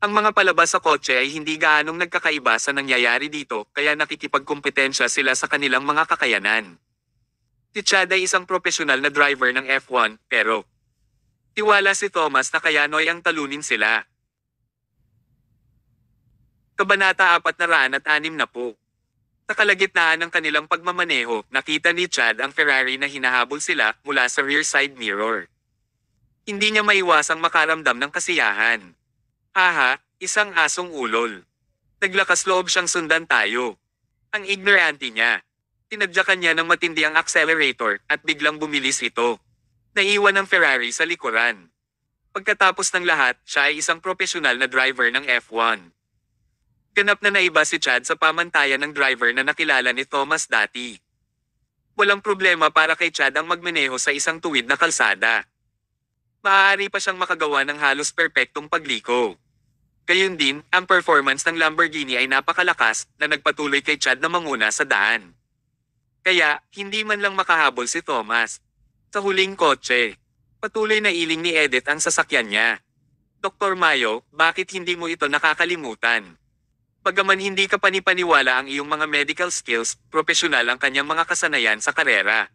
Ang mga palabas sa kotse ay hindi gaanong nagkakaiba sa nangyayari dito, kaya nakikipagkumpetensya sila sa kanilang mga kakayanan. Si Chad ay isang profesional na driver ng F1, pero tiwala si Thomas na kaya Noy ang talunin sila. Kabanata 460. Sa kalagitnaan ng kanilang pagmamaneho, nakita ni Chad ang Ferrari na hinahabol sila mula sa rear side mirror. Hindi niya maiwasang makaramdam ng kasiyahan. Aha, isang asong ulol. Naglakas loob siyang sundan tayo. Ang ignorante niya. Tinadyakan niya ng matindi ang accelerator at biglang bumilis ito. Naiwan ang Ferrari sa likuran. Pagkatapos ng lahat, siya ay isang profesional na driver ng F1. Ganap na naiba si Chad sa pamantayan ng driver na nakilala ni Thomas dati. Walang problema para kay Chad ang magmaneho sa isang tuwid na kalsada. Maaari pa siyang makagawa ng halos perpektong pagliko. Gayun din, ang performance ng Lamborghini ay napakalakas na nagpatuloy kay Chad na manguna sa daan. Kaya, hindi man lang makahabol si Thomas. Sa huling kotse, patuloy na iling ni Edith ang sasakyan niya. Dr. Mayo, bakit hindi mo ito nakakalimutan? Bagaman hindi ka panipaniwala ang iyong mga medical skills, profesional ang kanyang mga kasanayan sa karera.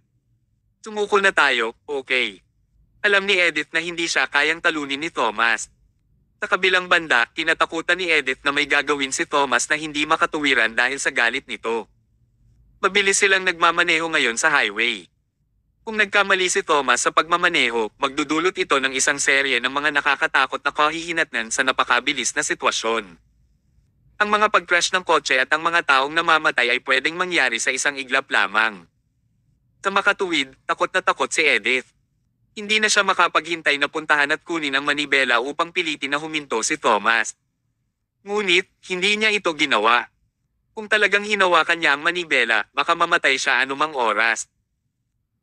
Sumuko na tayo, okay. Alam ni Edith na hindi siya kayang talunin ni Thomas. Sa kabilang banda, kinatakutan ni Edith na may gagawin si Thomas na hindi makatuwiran dahil sa galit nito. Mabilis silang nagmamaneho ngayon sa highway. Kung nagkamali si Thomas sa pagmamaneho, magdudulot ito ng isang serye ng mga nakakatakot na kahihinatnan sa napakabilis na sitwasyon. Ang mga pag-crash ng kotse at ang mga taong namamatay ay pwedeng mangyari sa isang iglap lamang. Sa makatuwid, takot na takot si Edith. Hindi na siya makapaghintay na puntahan at kunin ang manibela upang pilitin na huminto si Thomas. Ngunit, hindi niya ito ginawa. Kung talagang hinawakan niya ang manibela, baka mamatay siya anumang oras.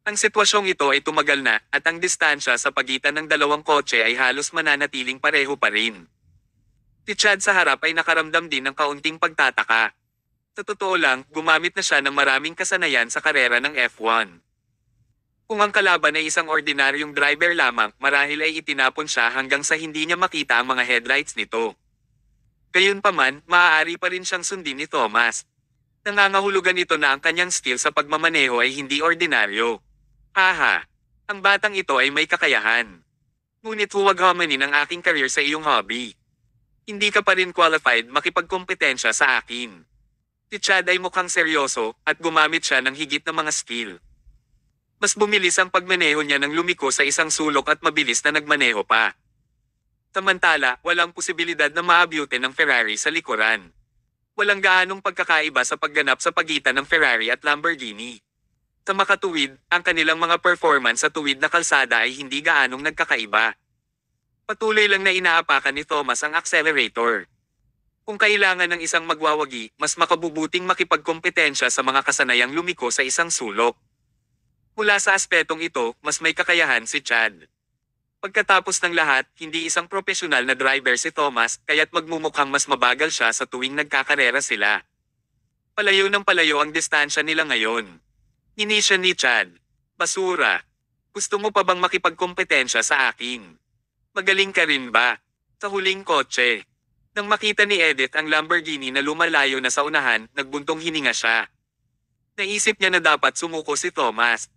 Ang sitwasyong ito ay tumagal na, at ang distansya sa pagitan ng dalawang kotse ay halos mananatiling pareho pa rin. Si Chad sa harap ay nakaramdam din ng kaunting pagtataka. Sa totoo lang, gumamit na siya ng maraming kasanayan sa karera ng F1. Kung ang kalaban ay isang ordinaryong driver lamang, marahil ay itinapon siya hanggang sa hindi niya makita ang mga headlights nito. Gayunpaman, maaari pa rin siyang sundin ni Thomas. Nangangahulugan ito na ang kanyang skill sa pagmamaneho ay hindi ordinaryo. Haha, ang batang ito ay may kakayahan. Ngunit huwag hamanin ang aking career sa iyong hobby. Hindi ka pa rin qualified makipagkompetensya sa akin. Si Chad ay mukhang seryoso at gumamit siya ng higit na mga skill. Mas bumilis ang pagmaneho niya nang lumiko sa isang sulok at mabilis na nagmaneho pa. Samantala, walang posibilidad na maabyutin ng Ferrari sa likuran. Walang gaanong pagkakaiba sa pagganap sa pagitan ng Ferrari at Lamborghini. Sa makatuwid, ang kanilang mga performance sa tuwid na kalsada ay hindi gaanong nagkakaiba. Patuloy lang na inaapakan ni Thomas ang accelerator. Kung kailangan ng isang magwawagi, mas makabubuting makipagkompetensya sa mga kasanayang lumiko sa isang sulok. Mula sa aspetong ito, mas may kakayahan si Chad. Pagkatapos ng lahat, hindi isang profesional na driver si Thomas, kaya't magmumukhang mas mabagal siya sa tuwing nagkakarera sila. Palayo ng palayo ang distansya nila ngayon. Inisya ni Chad. Basura. Gusto mo pa bang makipagkompetensya sa akin? Magaling ka rin ba? Sa huling kotse. Nang makita ni Edith ang Lamborghini na lumalayo na sa unahan, nagbuntong hininga siya. Naisip niya na dapat sumuko si Thomas.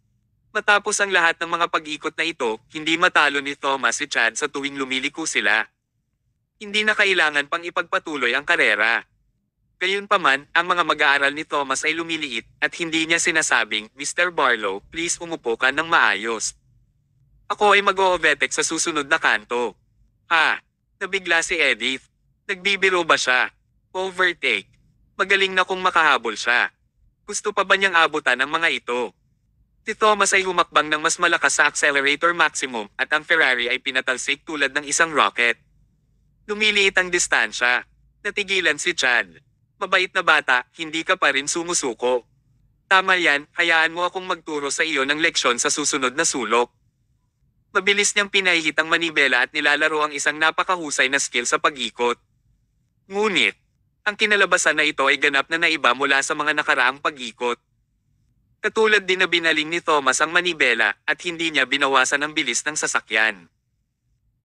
Matapos ang lahat ng mga pag-ikot na ito, hindi matalo ni Thomas si Chad sa tuwing lumiliko sila. Hindi na kailangan pang ipagpatuloy ang karera. Gayunpaman, ang mga mag-aaral ni Thomas ay lumiliit at hindi niya sinasabing, Mr. Barlow, please umupo ka ng maayos. Ako ay mag-overtake sa susunod na kanto. Nabigla si Edith. Nagbibiro ba siya? Overtake. Magaling na kung makahabol siya. Gusto pa ba niyang abutan ang mga ito? Si Thomas ay humakbang ng mas malakas sa accelerator maximum at ang Ferrari ay pinatalsik tulad ng isang rocket. Lumiliit ang distansya. Natigilan si Chad. Mabait na bata, hindi ka pa rin sumusuko. Tama yan, hayaan mo akong magturo sa iyo ng leksyon sa susunod na sulok. Mabilis niyang pinahihit ang manibela at nilalaro ang isang napakahusay na skill sa pag-ikot. Ngunit, ang kinalabasan na ito ay ganap na naiba mula sa mga nakaraang pag-ikot. Katulad din na binaling ni Thomas ang manibela at hindi niya binawasan ang bilis ng sasakyan.